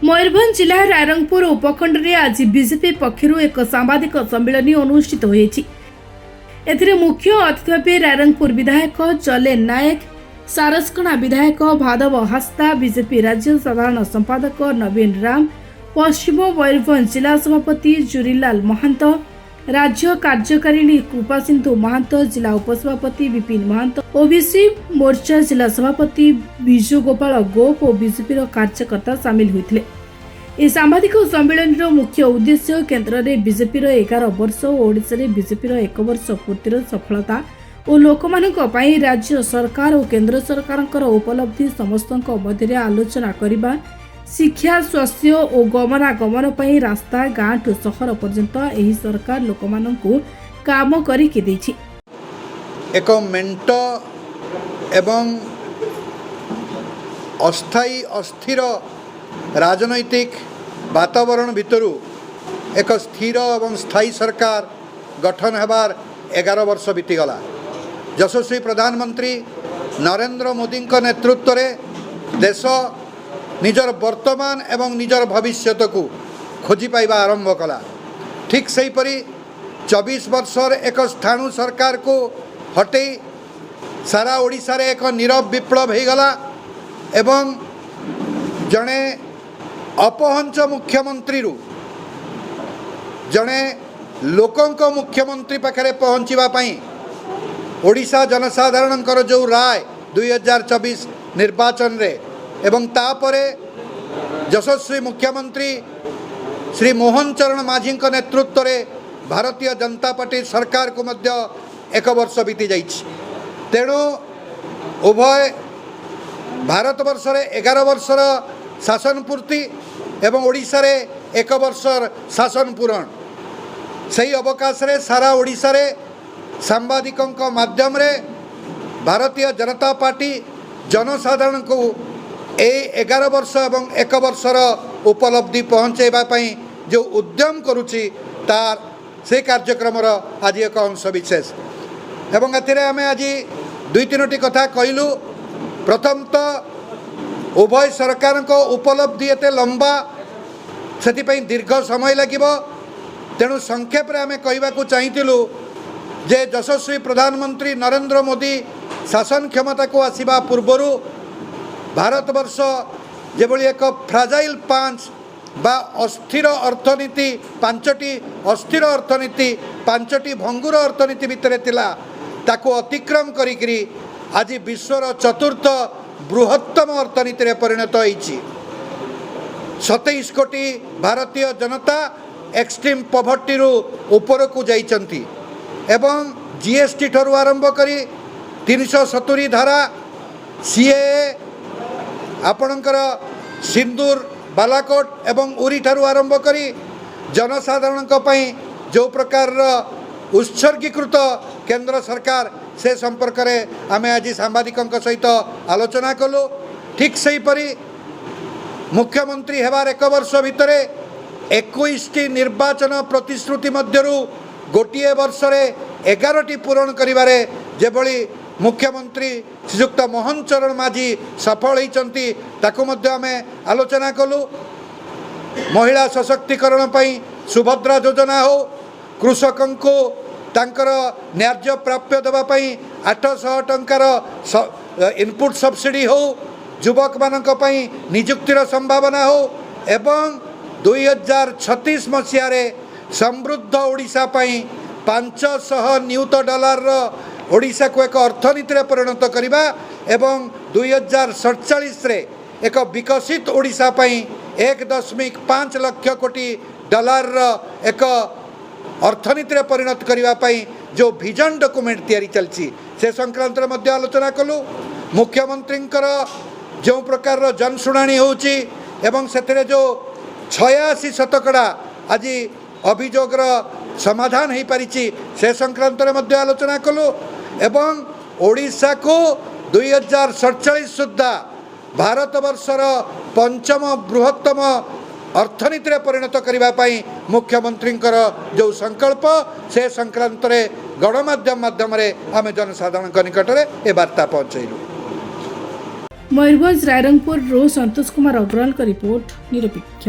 मयूरभंज जिला रायरंगपुर उपखंड में आज बीजेपी पक्षर एक सांबादिक सम्मेलन अनुष्ठित होती। मुख्य अतिथि भाव रायरंगपुर विधायक जले नायक, सारसकणा विधायक भादव हास्ता, बीजेपी राज्य साधारण संपादक नवीन राम, पश्चिम मयूरभंज जिला सभापति जुरीलाल महांत, राज्य कार्यकारिणी कृपा सिंधु महांत, जिला उपसभापति विपिन महांत, ओबीसी मोर्चा जिला सभापति विजु गोपाल गोप और बीजेपी कार्यकर्ता सामिल होते। इस सांबादिक सम्मेलन मुख्य उद्देश्य केन्द्र में बीजेपी 11 वर्ष और ओडिशा रे बीजेपी 1 वर्ष पूर्तिर सफलता और लोकमानक पई राज्य सरकार और केन्द्र सरकार उपलब्धि समस्त मध्य आलोचना करने, शिक्षा, स्वास्थ्य और गमनागमन पई रास्ता गाँव ठू सहर पर्यंत यही सरकार लोकमानंकु काम करिके देछि। एक मेंट एवं अस्थायी अस्थिर राजनैतिक वातावरण भितरु एक स्थिर एवं स्थायी सरकार गठन हेबार 11 वर्ष बीतीगला। यशस्वी प्रधानमंत्री नरेंद्र मोदी नेतृत्व में देश निजर वर्तमान एवं निजर भविष्यत को खोजी पाइबा आरंभ कला। ठीक सेहीपरि 24 वर्षर एक स्थाणु सरकार को हटे सारा ओडिशा रे एक नीरव विप्लव हो गला एवं जड़े अपहंच मुख्यमंत्री जड़े लोकंक मुख्यमंत्री पाखे पहुँचापी ओडिशा जनसाधारण जो राय 2024 निर्वाचन रे एवं तापरे यशस्वी मुख्यमंत्री श्री मोहन चरण माझी नेतृत्व में भारतीय जनता पार्टी सरकार को मध्य 1 वर्ष बीती जाइछि। तेणु उभय भारत वर्ष रे 11 वर्षर शासन पूर्ति एवं ओडिशा रे 1 वर्षर शासन पूरण सही अवकाश रे सारा ओडिशा रे सांबादिकों माध्यम रे भारतीय जनता पार्टी जनसाधारण को 11 वर्ष एवं 1 वर्षर उपलब्धि पहुँचेबा पई जो उद्यम करुछि तार से कार्यक्रम आज एक अंश विशेष एवं एथिरे आमे आज 2-3टी कथा कहलु। प्रथम तो उभय सरकार को उपलब्धि एते लंबा से दीर्घ समय लगिबो। तेणु संक्षेप रे आमे कहबा को चाहिथिलु जे यशस्वी प्रधानमंत्री नरेंद्र मोदी शासन क्षमता को आसीबा पूर्वरु भारतवर्ष जेभली एक फ्राजाइल 5 बा अस्थिर अर्थनीति 5टी अस्थिर अर्थनीति 5टी भंगुर अर्थनीति भितर थिला ताको अतिक्रम करिकरी आज विश्वर चतुर्थ बृहत्तम अर्थनीति रे परिणत होइछि। 27 कोटी भारतीय जनता एक्सट्रीम पॉवर्टी रु ऊपर को जाइछंती एवं जीएसटी ठरू आरंभ करी 370 धारा सीएए आपणकर सिंदूर बालाकोट एवं उरी ठारू आरंभ करी जनसाधारण पई जो प्रकार उत्सर्गीकृत केंद्र सरकार से संपर्क में आमे आज सांबादिकों सहित आलोचना कलु। ठीक सेहीपरि मुख्यमंत्री हेबार 1 वर्ष भितर 21टी निर्वाचन प्रतिश्रुति मध्यरु गोटे वर्ष रे 11टी पूरण करिबारे जेभली मुख्यमंत्री श्रीयुक्त मोहन चरण माझी सफल होइचंती ताकु मध्य आमे आलोचना कलु। महिला सशक्तिकरण पई सुभद्रा योजना हो, कृषकों को तांकर न्याय्य प्राप्य देवा पई 800 टंकार इनपुट सब्सिडी हो, युवक मानक पई नियुक्तिर संभावना हो एवं 2036 मसीह रे समृद्ध ओडिशा पई 500 नियुत डॉलर ओडिशा को एक अर्थनीति रे परिणत करिबा एवं 2047 रे एक विकसित ओडिशा पई 1.5 लाख कोटी डॉलर एक अर्थनीति रे परिणत करिबा पई जो विजन डॉक्यूमेंट तैयारी चलछि से संक्रांत मध्य आलोचना कलु। मुख्यमंत्री जो प्रकार जनशुणाणी होछि एवं सेथिरे जो 86% आज अभियोगर समाधान हो पारी से संक्रांत मध्य आलोचना कलु एवं ओडिशा को 2047 सुद्धा भारतवर्षर 5म बृहत्तम अर्थनीति परिणत करने मुख्यमंत्री जो संकल्प से संक्रांत गणमाध्यम माध्यम आम जनसाधारण निकट में ए वार्ता पहुँचलु। मयूरभंज रायरंगपुर रो संतोष कुमार अग्रवाल का रिपोर्ट निरपेक्ष।